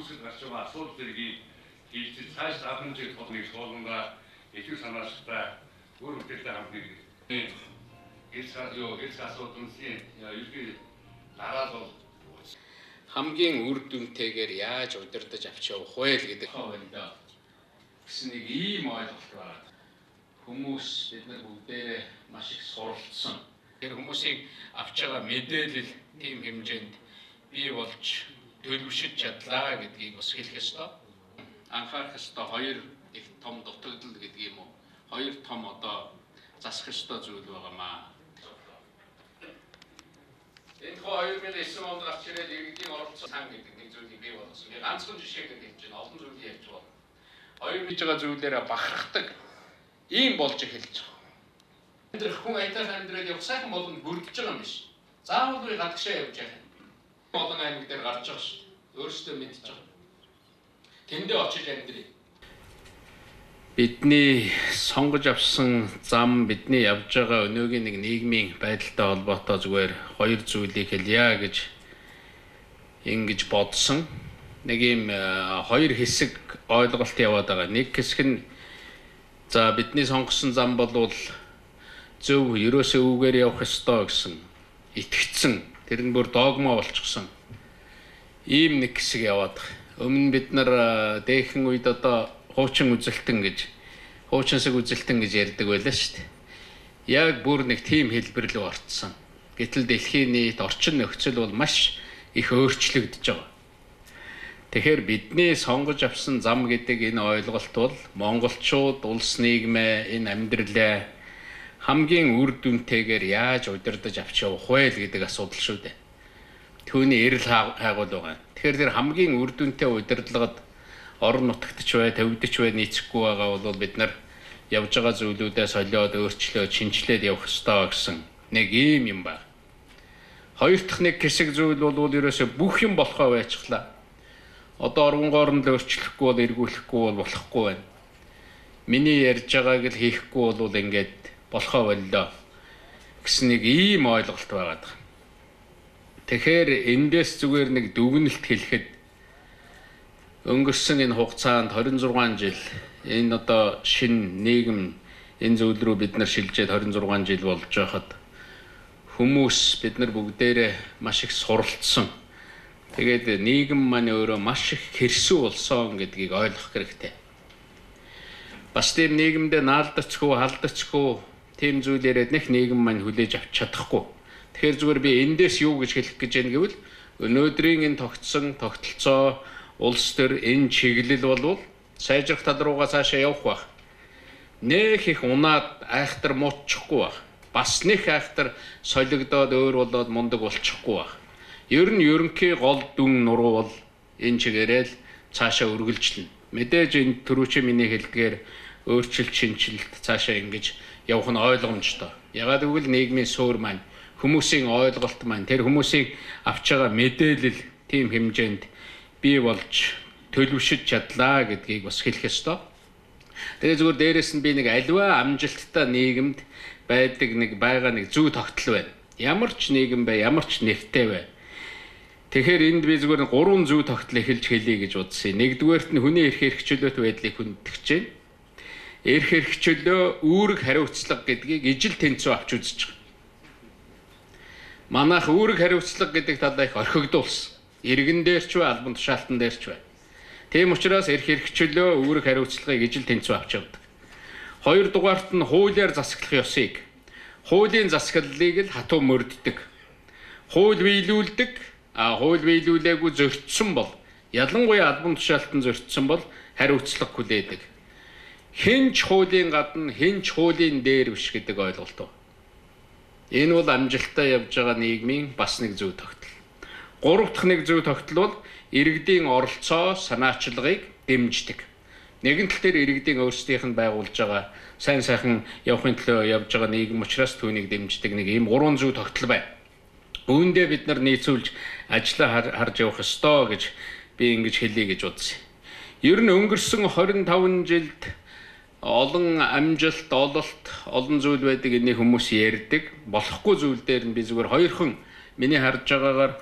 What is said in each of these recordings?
үүсэж гарч байгаа асуудал зэргийг хилцэж цааш авах хэмжээ толгойг суулгангаа илүү санаачтай өөр бүтээлтэй хамтыг эрс асуудлын ерөнхий дараад бол хамгийн үр дүнтэйгээр яаж удирдах авч явах вэ гэдэг хавьлаа гэсэн нэг ийм ойлголт байна. Хүмүүс бид нар бүгдээ маш их суралцсан. Тэр хүмүүсийн авч байгаа мэдээлэл тийм хэмжээнд бий болж төлөвшөж чадлаа гэдгийг бас хэлэх ёстой. Анхаарах ёстой хоёр их том дутагдал гэдэг юм уу? Хоёр том одоо засах ёстой зүйл байгаамаа. Энэ 2009 онд гарч ирээд иргэдийн оролцоо сан гэдэг нэг зүйлийг бий болгосон. Би ганцхан жишээгээр хэлж байна. Олон зүйлийг ярьж байна. Хоёр хийж байгаа зүйлээрээ бахархдаг ийм болж эхэлж байгаа. Амьдрах хүн айтаас амьдрал явах сайхан болгонд бүрдэж байгаа юм биш. Заавал би гадагшаа явж байгаа юм. Олон аймаг дээр гарч байгаа шүү. Өөрсдөө мэдж байгаа. Тэндээ очиж амьдрий. Бидний сонгож авсан зам бидний явж байгаа өнөөгийн нэг нийгмийн байдалтай холбоотой зүгээр хоёр зүйлийг хэлье гэж ингэж бодсон. Нэг юм хоёр хэсэг ойлголт яваад байгаа. Нэг хэсэг нь за бидний сонгосон зам бол зөв ерөөсөө үгээр явах ёстой гэсэн итгэцэн тэр нь бүр догма болчихсон. Ийм нэг хэсэг яваад байгаа. Өмнө бид нар дээхэн үед одоо хуучин үзэлтэн гэж хуучинсаг үзэлтэн гэж ярьдаг байлаа шүү дээ. Яг бүр нэг тийм хэлбэр рүү орцсон. Гэтэл дэлхийн нийт орчин нөхцөл бол маш их өөрчлөгдөж байгаа. Тэгэхээр бидний сонгож авсан зам гэдэг энэ ойлголт бол монголчууд улс нийгмээ энэ амьдралаа хамгийн үр дүнтэйгээр яаж удирдах авч явах вэ гэдэг асуудал шүү дээ. Түүний эрэл хайгуул байгаа. Тэгэхээр тэр хамгийн үр дүнтэй удирдлагад орон нутагт ч бай, төвдөж бай нийцэхгүй байгаа бол бид нар явж байгаа зүйлүүдээ солиод, өөрчлөөд, шинжилээд явах ёстой гэсэн нэг ийм юм байна. Хоёр дахь нэг хэсэг зүйл бол ерөөсөө бүх юм болохоо байцглаа. Одоо орнгоор нь л өөрчлөхгүй бол эргүүлэхгүй бол болохгүй байна. Миний ярьж байгааг л хийхгүй бол ингээд болохоо боллоо гэсэн нэг ийм ойлголт байгаа. Тэгэхээр эндээс зүгээр нэг дүгнэлт хэлэхэд өнгөрсөн энэ хугацаанд 26 жил энэ одоо шин нийгэм энэ зүйл рүү бид нар шилжээд 26 жил болж байхад хүмүүс бид нар бүгдээрээ маш их суралцсан. Тэгээд нийгэм маань өөрөө маш их хэрсүү болсон гэдгийг ойлгох хэрэгтэй. Бас тийм нийгэмдээ наалдацгүй, халдацгүй тийм зүйл яриад нэг нийгэм маань хүлээж авч чадахгүй. Тэгэхээр зүгээр би эндээс юу гэж хэлэх гэж байна гэвэл өнөөдрийн энэ тогтолцоо улс төр энэ чиглэл болвол сайжрах тал руугаа цаашаа явах байх. Нэх их унаад айхтар муутчихгүй байх. Бас нэх айхтар солигдоод өөр болоод мундаг болчихгүй байх. Ер нь ерөнхий гол дүн нуруу бол энэ чигээрээ л цаашаа үргэлжлэнэ. Мэдээж энэ түрүүчийн миний хэлдгээр өөрчлөлт шинжилэлт цаашаа ингэж явах нь ойлгомжтой. Ягаад гэвэл нийгмийн суурь маань хүмүүсийн ойлголт маань тэр хүмүүсийн авч байгаа мэдээлэл тийм хэмжээнд бий болж төлөвшөж чадлаа гэдгийг бас хэлэх ёстой. Тэгээ зүгээр дээрэс нь би нэг аливаа амжилттай нийгэмд байдаг нэг зүй тогтол байна. Ямар ч нийгэм бай, ямар ч нэгтэй бай. Тэгэхээр энд би зүгээр 3 зүй тогтол эхэлж хэлье гэж бодсон. Нэгдүгээрт нь хүний эрх хэрэгчлөөт байдлыг хүндэтгэж байна. Эрх хэрэгчлөө үүрэг хариуцлага гэдгийг ижил тэнцүү авч үзэж байгаа. Манайх үүрэг хариуцлага гэдэг талаа их орхигдуулсан. Иргэн дээр ч бай, албан тушаалтан дээр ч бай. Тийм учраас эрх хэрэгчлөө үүрэг хариуцлагыг ижил тэнцүү авч явдаг. Хоёрдугаарт нь хуулиар засаглах ёсыг, хуулийн засаглалыг л хатуу мөрддөг. Хууль биелүүлдэг, хууль биелүүлээгүй зөрчсөн бол, ялангуяа албан тушаалтан зөрчсөн бол хариуцлага хүлээдэг. Хинч хуулийн гадна, хинч хуулийн дээр биш гэдэг ойлголт байна. Энэ бол амжилттай явж байгаа нийгмийн бас нэг зүй тогтол. Гурав дахь нэг зүй тогтол бол иргэдийн оролцоо, санаачлагыг дэмждэг. Нэгэн тал дээр иргэдийн өөрсдийнх нь байгуулж байгаа сайн сайхан явахын төлөө явж байгаа нийгэм учраас түүнийг дэмждэг нэг ийм 3 зүй тогтол байна. Үүндээ бид нар нийцүүлж ажиллаа харж явах ёстой гэж би ингэж хэлье гэж бодсон. Ер нь өнгөрсөн 25 жилд олон амжилт, ололт, олон зүйл байдаг энийг хүмүүс ярьдаг. Болохгүй зүйл дээр нь би зүгээр хоёрхан миний харж байгаагаар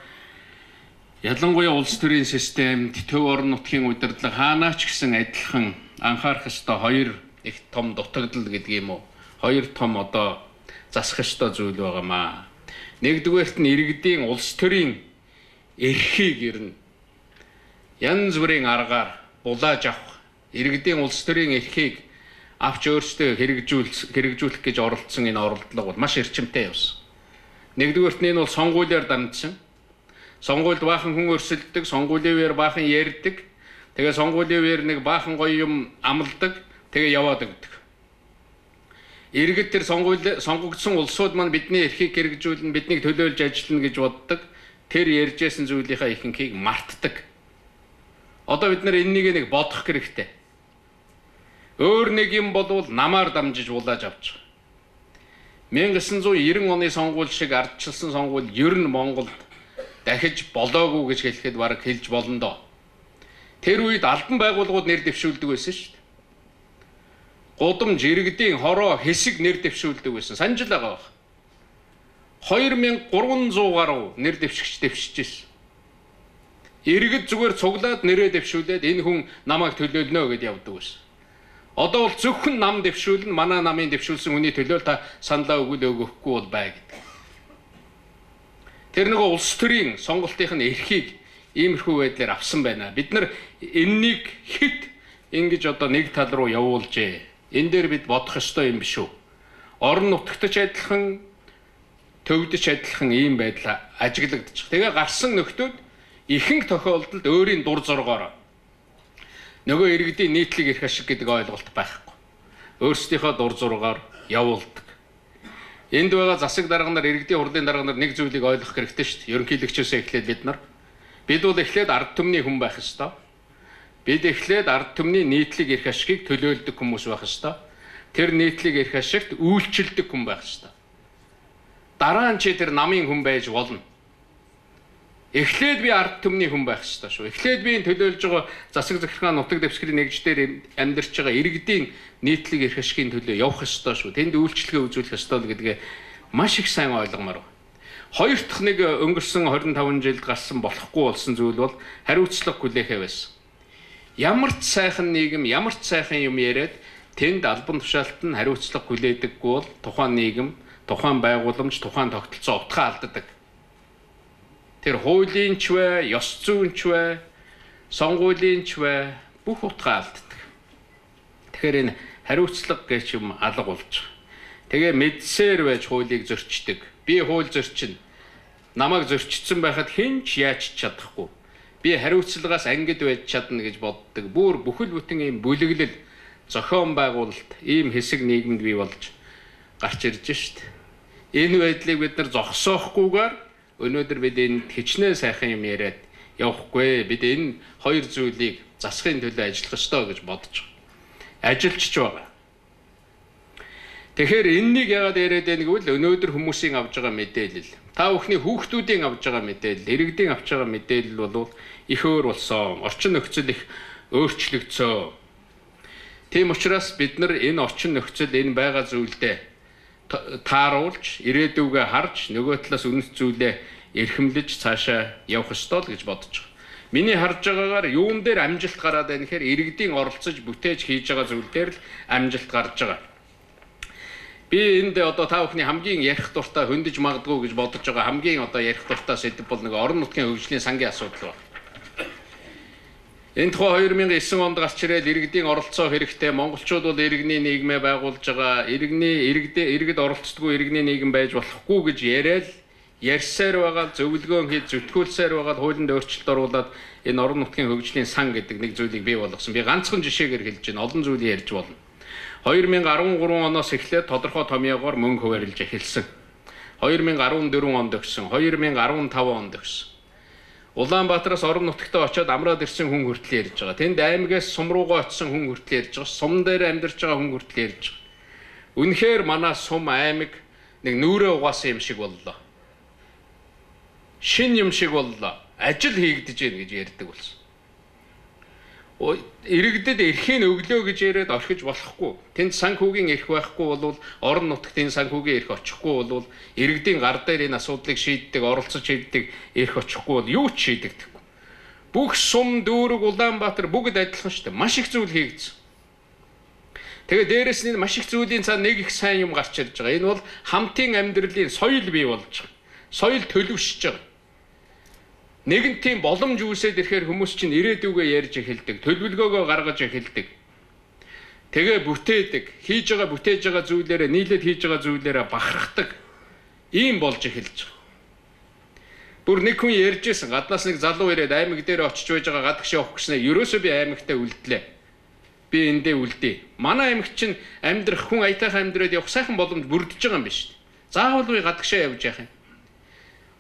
ялангуяа улс төрийн системд төв орон нутгийн удирдлага хаанаач гэсэн адилхан анхаарах ёстой хоёр их том дутагдал гэдэг юм уу? Хоёр том одоо засах ёстой зүйл байгаамаа. Нэгдүгээрт нь иргэдийн улс төрийн эрхийг ер нь янз бүрийн аргаар булааж авах, иргэдийн улс төрийн эрхийг авч өөрсдөө хэрэгжүүлэх гэж оролдсон энэ оролдлого бол маш эрчимтэй явсан. Нэгдүгээрт нь энэ бол сонгуулиар дамжсан. Сонгуульд баахан хүн өрсөлддөг, сонгуулийн үеэр баахан ярьдаг. Тэгээ сонгуулийн үеэр нэг баахан гоё юм амладаг, тэгээ яваад өгдөг. Иргэд тэр сонгогдсон улсууд маань бидний эрхийг хэрэгжүүлнэ, биднийг төлөөлж ажиллана гэж боддог. Тэр ярьжсэн зүйлийнхаа ихэнхийг мартдаг. Одоо бид нар энэнийг нэг бодох хэрэгтэй. Өөр нэг юм болвол намаар дамжиж булааж авч байгаа. 1990 оны сонгуул шиг ардчилсан сонгуул ер нь Монголд дахиж болоогүй гэж хэлэхэд бараг хэлж болно доо. Тэр үед албан байгууллагууд нэр дэвшүүлдэг байсан шүү дээ. Гудамж, иргэдийн хороо, хэсэг нэр дэвшүүлдэг байсан. Санаж л байгаа. 2300 гаруй нэр дэвшигч дэвшижсэн. Иргэд зүгээр цуглаад нэрээ дэвшүүлээд энэ хүн намайг төлөөлнө гэдээ явдаг байсан. Одоо бол зөвхөн нам дэвшүүлнэ, манай намын дэвшүүлсэн хүний төлөө та саналаа өгөхгүй бол бай гэдэг. Тэр нэг улс төрийн сонголтын эрхийг иймэрхүү байдлаар авсан байна. Бид нар энэнийг хэд ингэж одоо нэг тал руу явуулжээ. Энэ дээр бид бодох ёстой юм биш үү? Орон нутагт ч адилхан, төвд ч адилхан ийм байдал ажиглагдчих. Тэгээ гарсан нөхдүүд ихэнх тохиолдолд өөрийн дур зоргоор нөгөө иргэдийн нийтлэг эрх ашиг гэдэг ойлголт байхгүй. Өөрсдийнхөө дур зургаар явуулдаг. Энд байгаа засаг дарга нар, иргэдийн хурлын дарга нар нэг зүйлийг ойлгох хэрэгтэй шүү дээ. Ерөнхийлөгчөөсөө эхлээд бид бол эхлээд ард түмний хүн байх ёстой. Бид эхлээд ард түмний нийтлэг эрх ашигыг төлөөлдөг хүмүүс байх ёстой. Тэр нийтлэг эрх ашигт үйлчилдэг хүн байх ёстой. Дараа нь чи тэр намын хүн байж болно. Эхлээд би ард түмний хүн байх ёстой шүү. Эхлээд би энэ төлөөлж байгаа засаг захиргааны нутаг дэвсгэрийн нэгж дээр амьдарч байгаа иргэдийн нийтлэг эрх ашигын төлөө явах ёстой шүү. Тэнд үйлчлэгээ үзүүлэх ёстой гэдгээ маш их сайн ойлгомоор байна. Хоёр дахь нэг өнгөрсөн 25 жилд гарсан болохгүй болсон зүйл бол хариуцлага хүлээхээ байсан. Ямар ч сайхан нийгэм, ямар ч сайхан юм яриад тэнд албан тушаалт нь хариуцлага хүлээдэггүй бол тухайн нийгэм, тухайн байгууламж, тухайн тогтолцоо утгаа алддаг. Тэр хуулийн ч вэ, ёс зүйн ч вэ, сонгуулийн ч вэ бүх утгаа алддаг. Тэгэхээр энэ хариуцлага гэж юм алга болж байгаа. Тэгээ мэдсээр байж хуулийг зөрчдөг. Би хууль зөрчинэ. Намайг зөрчсөн байхад хэн ч яаж чадахгүй. Би хариуцлагаас ангид байж чадна гэж боддог. Бүр бүхэл бүтэн ийм бүлэглэл, зохион байгуулалт, ийм хэсэг нийгэмд бий болж гарч ирж шít. Энэ байдлыг бид нар зогсоохгүйгээр өнөөдөр бид энэ хичнээн сайхан юм яриад явахгүй. Бид энэ хоёр зүйлийг засахын төлөө ажиллах ёстой гэж бодож байгаа. Ажилчж байгаа. Тэгэхээр энэнийг яагаад яриад байна гэвэл өнөөдөр хүмүүсийн авж байгаа мэдээлэл, та бүхний хүүхдүүдийн авж байгаа мэдээлэл, иргэдийн авч байгаа мэдээлэл бол их өөр болсон. Орчин нөхцөл их өөрчлөгдсөн. Тийм учраас бид нар энэ орчин нөхцөл, энэ байгаа зүйлдээ тааруулж, ирээдүгээ харж, нөгөө талаас үнэт зүйлээ эрхэмлэж цаашаа явах ёстой л гэж бодож байгаа. Миний харж байгаагаар юун дээр амжилт гараад байна гэхээр иргэдийн оролцож бүтээж хийж байгаа зүйл дээр л амжилт гарч байгаа. Би энд одоо та бүхний хамгийн ярих дуртай хөндөж магадгүй гэж бодож байгаа хамгийн одоо ярих дуртай сэдв бол нэг орон нутгийн хөгжлийн сангийн асуудал байна. Энэ тухай 2009 онд гарч ирээд иргэдийн оролцоо хэрэгтэй. Монголчууд бол иргэний нийгмээ байгуулж байгаа. Иргэд оролцдоггүй иргэний нийгэм байж болохгүй гэж ярьсаар байгаа, зөвлөгөөн хийж зүтгүүлсээр байгаа, хуулинд өөрчлөлт оруулаад энэ орон нутгийн хөгжлийн сан гэдэг нэг зүйлийг бий болгосон. Би ганцхан жишээгээр хэлж байна. Олон зүйлийг ярьж болно. 2013 оноос эхлээд тодорхой томьёогоор мөнгө хуваарлж эхэлсэн. 2014 онд өгсөн, 2015 онд өгсөн. Улаанбаатараас орон нутагтаа очиод амраад ирсэн хүн хүртэл ярьж байгаа. Тэнд аймагаас сум руугаа очисон хүн хүртэл ярьж байгаа. Сум дээр амьдарч байгаа хүн хүртэл ярьж байгаа. Үнэхээр манай сум аймаг нэг нүрээ угаасан юм шиг боллоо. Шин юм шиг боллоо. Ажил хийгдэж гин гэж ярьдаг болсон. иргэдэд эрхийн өглөө гэж яриад орхиж болохгүй. Тэнд санхүүгийн эрх байхгүй бол орон нутагт энэ санхүүгийн эрх очихгүй бол иргэдийн гар дээр энэ асуудлыг шийддэг, оролцож шийддэг эрх очихгүй бол юу ч шийдэгдэхгүй. Бүх сум, дүүрэг, Улаанбаатар бүгд адилхан шүү дээ. Маш их зүйл хийгдсэн. Тэгээ дээрэс нь маш их зүйлийн цаана нэг их сайн юм гарч ирж байгаа. Энэ бол хамтын амьдралын соёл бий болж байгаа. Соёл төлөвшөж байгаа. Нэгэн тийм боломж үүсээд ирэхээр хүмүүс чинь ирээдүгөө ярьж эхэлдэг, төлөвлөгөөгөө гаргаж эхэлдэг. Тэгээ бүтээдэг, бүтээж байгаа зүйлээрээ нийлээд хийж байгаа зүйлээрээ бахархдаг. Ийм болж эхэлж байгаа. Бүр нэг хүн ярьжсэн, гаднаас нэг залуу ирээд аймаг дээр очиж байж байгаа гадагш явах гэснээр ерөөсөө би аймагтаа үлдлээ. Би эндээ үлдээ. Манай аймагт чинь амьдрах хүн аятайхан амьдраад явах сайхан боломж бүрдэж байгаа юм биш үү? Заавал би гадагшаа явж яах юм?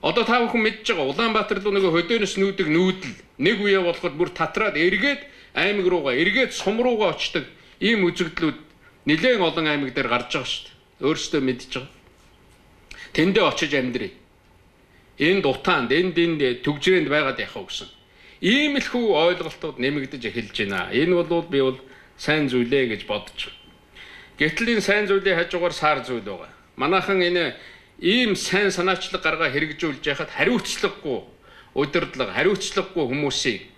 Одоо та бүхэн мэдж байгаа Улаанбаатар руу нөгөө хөдөөнөөс нүүдэг нүүдэл нэг үе болоход бүр татраад эргээд аймаг руугаа эргээд сум руугаа очдог ийм үзэгдлүүд нэлээд олон аймаг дээр гарч байгаа шүү дээ. Өөрсдөө мэдж байгаа. Тэндээ очиж амьдрий. Энд утаанд, энд төгжрээнд байгаад яхав гэсэн. Иймэрхүү ойлголтууд нэмэгдэж эхэлж байна. Энэ бол би сайн зүйлээ гэж бодож байна. Гэтэл энэ сайн зүйлийн хажуугаар сар зүйл байгаа. Манайхан энэ ийм сайн санаачлаг гаргаа хэрэгжүүлж яхад хариуцлагагүй удирдлага, хариуцлагагүй хүмүүсийг